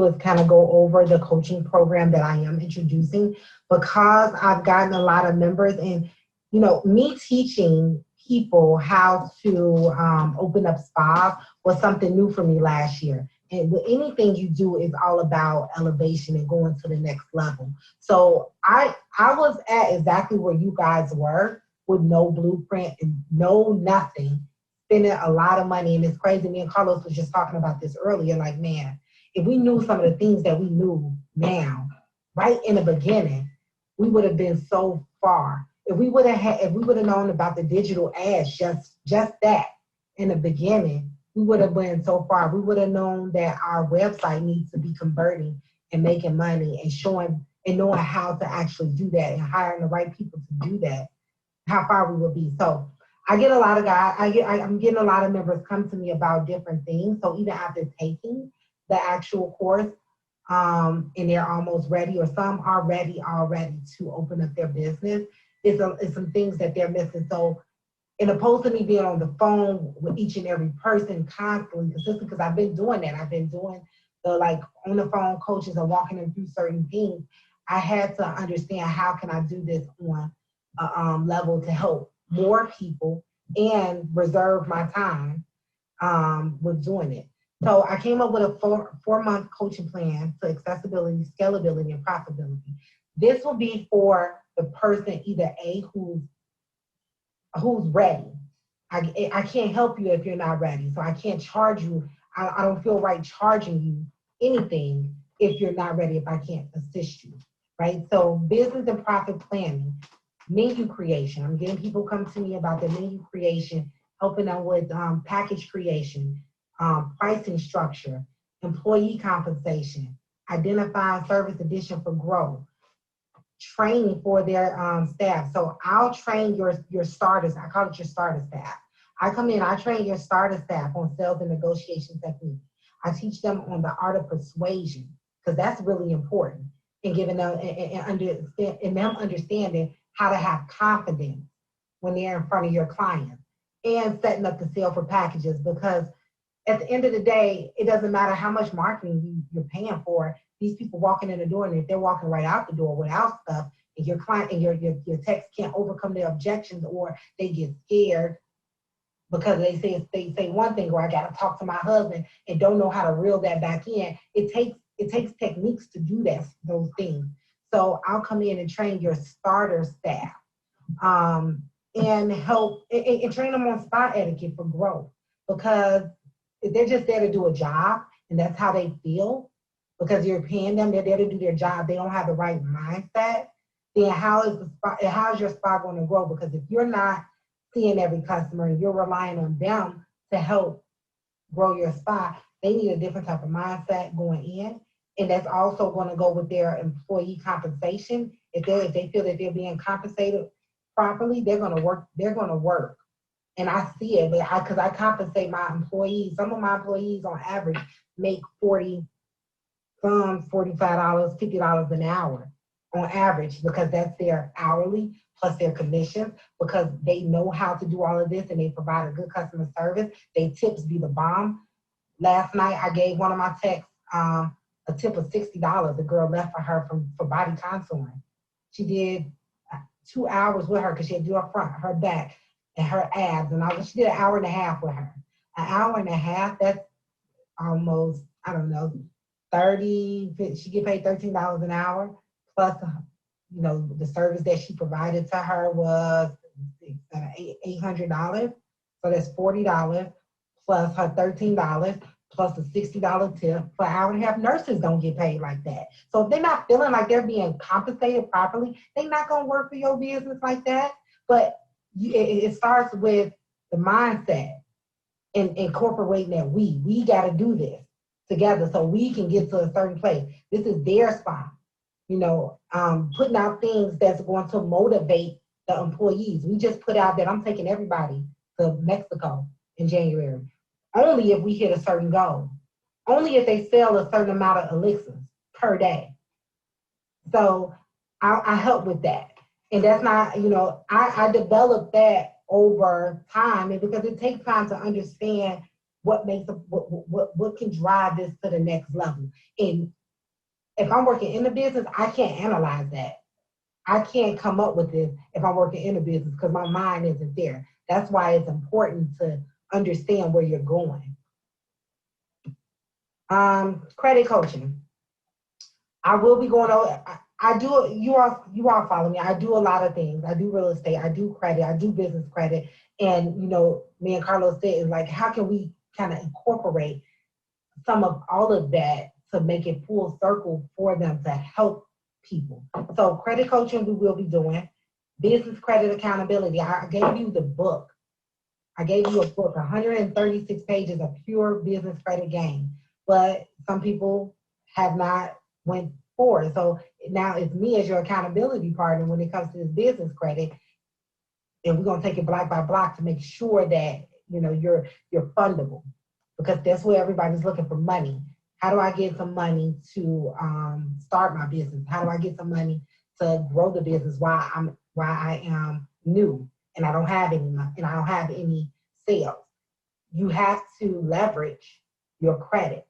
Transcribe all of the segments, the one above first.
is kind of go over the coaching program that I am introducing because I've gotten a lot of members and, me teaching people how to open up spas was something new for me last year. And with anything you do is all about elevation and going to the next level. So I was at exactly where you guys were with no blueprint and no nothing, spending a lot of money. And it's crazy. Me and Carlos was just talking about this earlier. Like, man, if we knew some of the things that we knew now, right in the beginning, we would have been so far. If we would have known about the digital ads, just that in the beginning, we would have been so far. We would have known that our website needs to be converting and making money and showing and knowing how to actually do that and hiring the right people to do that, how far we would be. So I get a lot of guys, I'm getting a lot of members come to me about different things. So even after taking the actual course, and they're almost ready, or some are ready already to open up their business, it's some things that they're missing. So in opposed to me being on the phone with each and every person constantly, consistently, because I've been doing that. I've been doing the on the phone coaches and walking them through certain things. I had to understand how can I do this on a level to help more people and reserve my time with doing it. So I came up with a four-month coaching plan for accessibility, scalability, and profitability. This will be for the person either A, who's ready. I can't help you if you're not ready. So I can't charge you. I don't feel right charging you anything if you're not ready, if I can't assist you, right? So business and profit planning, menu creation. I'm getting people come to me about the menu creation, helping them with package creation, pricing structure, employee compensation, identifying service addition for growth, training for their staff. So I'll train your starters. I call it your starter staff. I come in, I train your starter staff on sales and negotiation techniques. I teach them on the art of persuasion, because that's really important, and giving them and them understanding how to have confidence when they're in front of your clients, and setting up the sale for packages, because at the end of the day, it doesn't matter how much marketing you're paying for. These people walking in the door, and if they're walking right out the door without stuff, and your client and your text can't overcome their objections, or they get scared because they say one thing, or I got to talk to my husband, and don't know how to reel that back in. It takes techniques to do those things. So I'll come in and train your starter staff, and help and train them on spot etiquette for growth, because if they're just there to do a job and that's how they feel, because you're paying them, they're there to do their job, they don't have the right mindset, then how is your spot going to grow? Because if you're not seeing every customer and you're relying on them to help grow your spot, they need a different type of mindset going in. And that's also going to go with their employee compensation. If they feel that they're being compensated properly, they're going to work. And I see it, because I compensate my employees. Some of my employees on average make $40, some $45, $50 an hour on average, because that's their hourly plus their commissions, because they know how to do all of this and they provide a good customer service. They tips be the bomb. Last night I gave one of my techs a tip of $60. The girl left for her for body contouring. She did 2 hours with her because she had to do her front, her back, and her abs. And she did an hour and a half with her. An hour and a half, that's almost, I don't know, 30, she get paid $13 an hour, plus, the service that she provided to her was $800. So that's $40 plus her $13 plus a $60 tip for an hour and a half. Nurses don't get paid like that. So if they're not feeling like they're being compensated properly, they're not going to work for your business like that. But it starts with the mindset and incorporating that we got to do this together so we can get to a certain place. This is their spot. Putting out things that's going to motivate the employees. We just put out that I'm taking everybody to Mexico in January. Only if we hit a certain goal. Only if they sell a certain amount of elixirs per day. So I help with that. And that's not, I developed that over time, and because it takes time to understand what makes what can drive this to the next level. And if I'm working in the business, I can't analyze that. I can't come up with this if I'm working in a business because my mind isn't there. That's why it's important to understand where you're going. Credit coaching. I will be going over. I do. You all follow me. I do a lot of things. I do real estate. I do credit. I do business credit. And me and Carlos said is like, how can we kind of incorporate some of all of that to make it full circle for them to help people? So credit coaching we will be doing. Business credit accountability. I gave you the book. I gave you a book, 136 pages of pure business credit game. But some people have not went forward. So now it's me as your accountability partner when it comes to this business credit. And we're gonna take it block by block to make sure that you're fundable, because that's where everybody's looking for money. How do I get some money to start my business? How do I get some money to grow the business while I am new and I don't have any sales? You have to leverage your credit.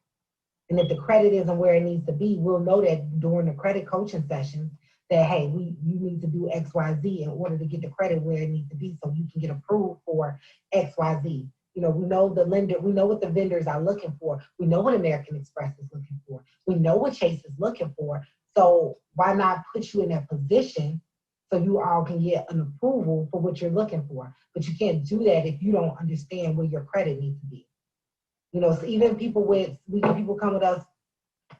And if the credit isn't where it needs to be, we'll know that during the credit coaching sessions that, hey, you need to do X, Y, Z in order to get the credit where it needs to be so you can get approved for X, Y, Z. We know the lender, we know what the vendors are looking for. We know what American Express is looking for. We know what Chase is looking for. So why not put you in that position so you all can get an approval for what you're looking for? But you can't do that if you don't understand where your credit needs to be. So even people come with us,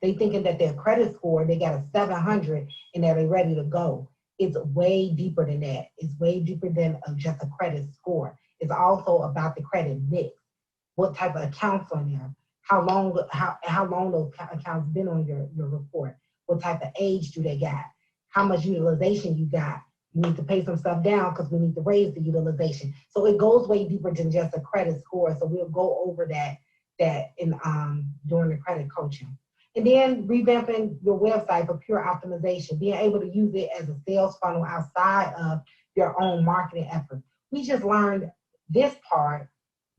they thinking that their credit score, they got a 700 and that they're ready to go. It's way deeper than that. It's way deeper than just a credit score. It's also about the credit mix. What type of accounts on there? How long those accounts been on your report? What type of age do they got? How much utilization you got? You need to pay some stuff down because we need to raise the utilization. So it goes way deeper than just a credit score. So we'll go over that in during the credit coaching. And then revamping your website for pure optimization, being able to use it as a sales funnel outside of your own marketing efforts. We just learned this part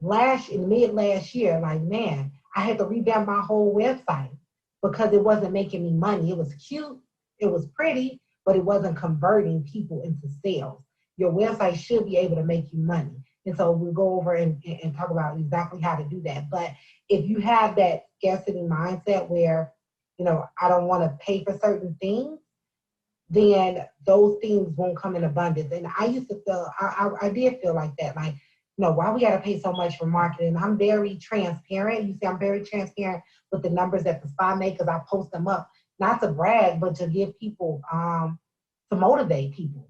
mid last year. Like, man, I had to revamp my whole website because it wasn't making me money. It was cute, it was pretty, but it wasn't converting people into sales. Your website should be able to make you money. And so we'll go over and talk about exactly how to do that. But if you have that scarcity mindset where, I don't want to pay for certain things, then those things won't come in abundance. And I used to feel, I did feel like that. Like, why we got to pay so much for marketing? I'm very transparent. You see, I'm very transparent with the numbers that the spa make because I post them up, not to brag, but to give people, to motivate people,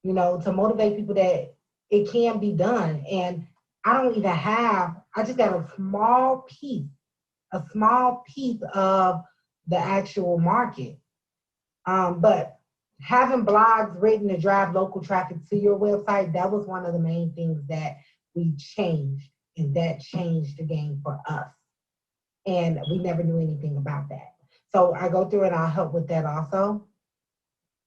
to motivate people that it can be done. And I just got a small piece of the actual market. But having blogs written to drive local traffic to your website, that was one of the main things that we changed, and that changed the game for us. And we never knew anything about that. So I go through and I'll help with that also.